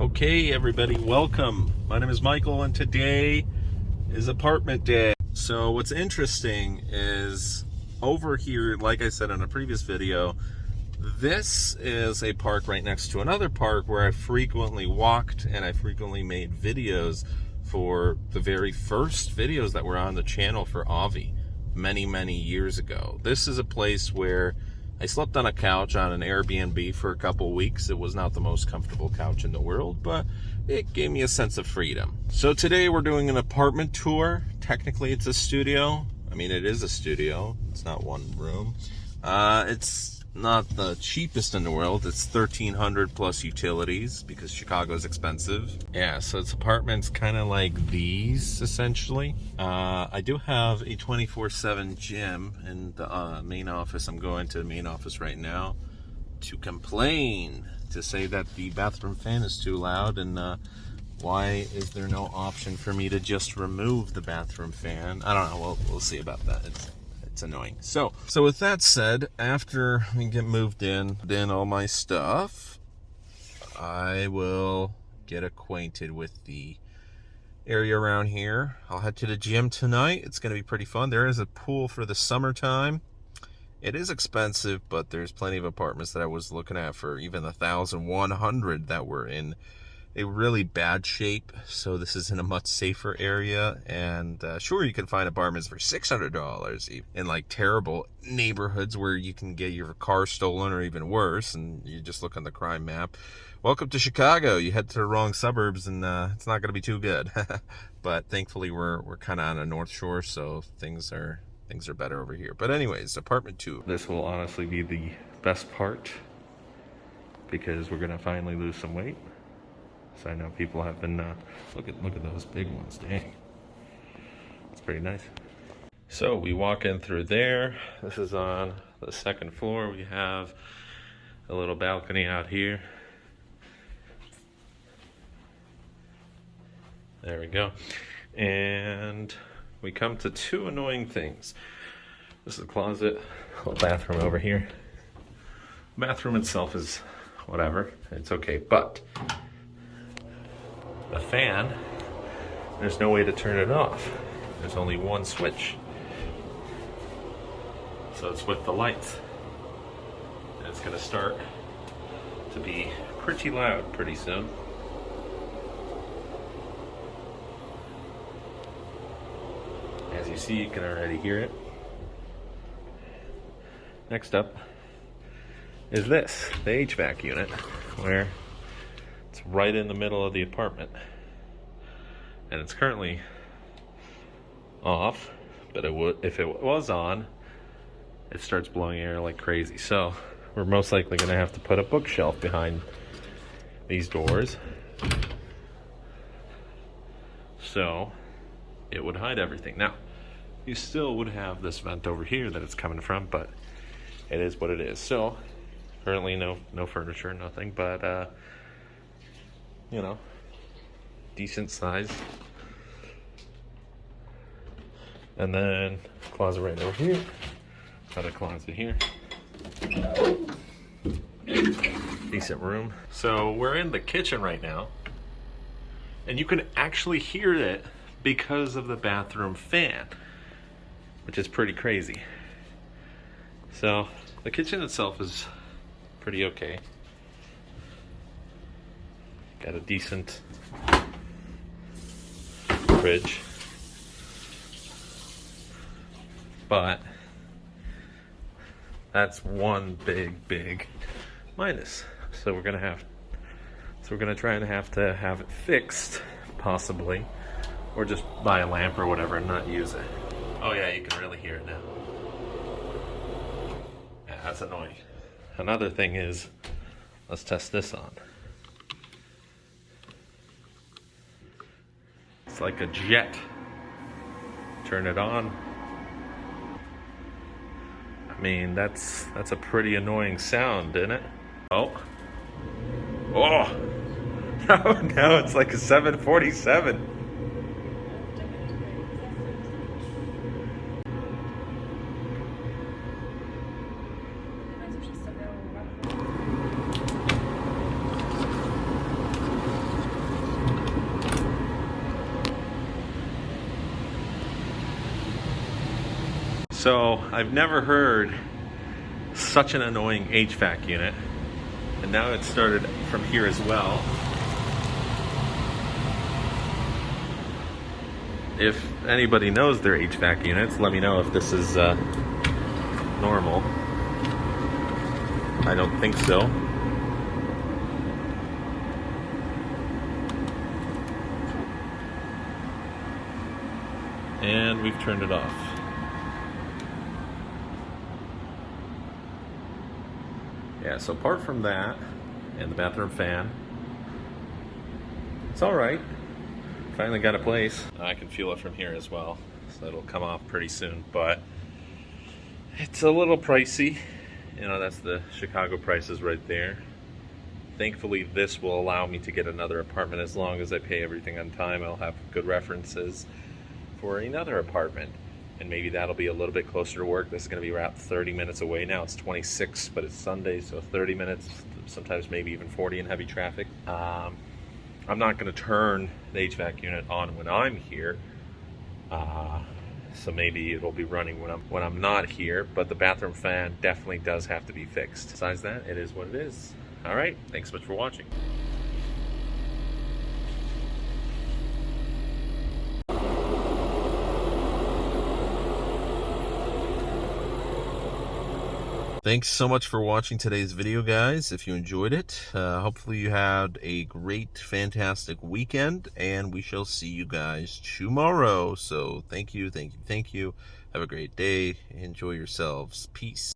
Okay, everybody, welcome. My name is Michael, and today is apartment day. So what's interesting is over here, like I said in a previous video, this is a park right next to another park where I frequently walked and I frequently made videos for the very first videos that were on the channel for Avi many years ago. This is a place where I slept on a couch on an Airbnb for a couple weeks. It was not the most comfortable couch in the world, but it gave me a sense of freedom. So today we're doing an apartment tour. Technically it's a studio. I mean, it is a studio. It's not one room. It's not the cheapest in the world. It's $1,300 plus utilities because Chicago's expensive. Yeah, so it's apartments kind of like these, essentially. I do have a 24/7 gym in the main office. I'm going to the main office right now to complain, to say that the bathroom fan is too loud, and why is there no option for me to just remove the bathroom fan? I don't know. We'll see about that. It's annoying. So with that said, after we get moved in, then all my stuff, I will get acquainted with the area around here. I'll head to the gym tonight. It's going to be pretty fun. There is a pool for the summertime. It is expensive, but there's plenty of apartments that I was looking at for even $1,100 that were in a really bad shape. So this is in a much safer area, and sure, you can find apartments for $600 in like terrible neighborhoods where you can get your car stolen or even worse, and you just look on the crime map. Welcome to Chicago. You head to the wrong suburbs and it's not going to be too good. But thankfully we're kind of on a North Shore, so things are better over here. But anyways, apartment 2. This will honestly be the best part because we're going to finally lose some weight. So I know people have been, look at those big ones, dang. It's pretty nice. So we walk in through there. This is on the second floor. We have a little balcony out here. There we go. And we come to two annoying things. This is a closet, a bathroom over here. The bathroom itself is whatever, it's okay, but the fan, there's no way to turn it off. There's only one switch. So it's with the lights. And it's gonna start to be pretty loud pretty soon. As you see, you can already hear it. Next up is this, the HVAC unit, where it's right in the middle of the apartment, and it's currently off, but if it was on, it starts blowing air like crazy. So we're most likely going to have to put a bookshelf behind these doors, so it would hide everything. Now, you still would have this vent over here that it's coming from, but it is what it is. So currently no furniture, nothing, but you know, decent size. And then closet right over here. Got a closet here. Decent room. So we're in the kitchen right now, and you can actually hear it because of the bathroom fan, which is pretty crazy. So the kitchen itself is pretty okay. Got a decent fridge, but that's one big minus. So we're gonna try and have it fixed, possibly, or just buy a lamp or whatever and not use it. Oh yeah, you can really hear it now. Yeah, that's annoying. Another thing is, let's test this on. It's like a jet. Turn it on. I mean, that's a pretty annoying sound, isn't it? Oh. Now it's like a 747. So I've never heard such an annoying HVAC unit, and now it started from here as well. If anybody knows their HVAC units, let me know if this is normal. I don't think so. And we've turned it off. Yeah, so apart from that and the bathroom fan, it's all right. Finally got a place. I can feel it from here as well, so it'll come off pretty soon, but it's a little pricey. You know, that's the Chicago prices right there. Thankfully, this will allow me to get another apartment. As long as I pay everything on time, I'll have good references for another apartment, and maybe that'll be a little bit closer to work. This is going to be about 30 minutes away now. It's 26, but it's Sunday, so 30 minutes, sometimes maybe even 40 in heavy traffic. I'm not going to turn the HVAC unit on when I'm here, so maybe it'll be running when I'm not here, but the bathroom fan definitely does have to be fixed. Besides that, it is what it is. All right, thanks so much for watching. Thanks so much for watching today's video, guys. If you enjoyed it, hopefully you had a great, fantastic weekend, and we shall see you guys tomorrow. So thank you. Have a great day. Enjoy yourselves. Peace.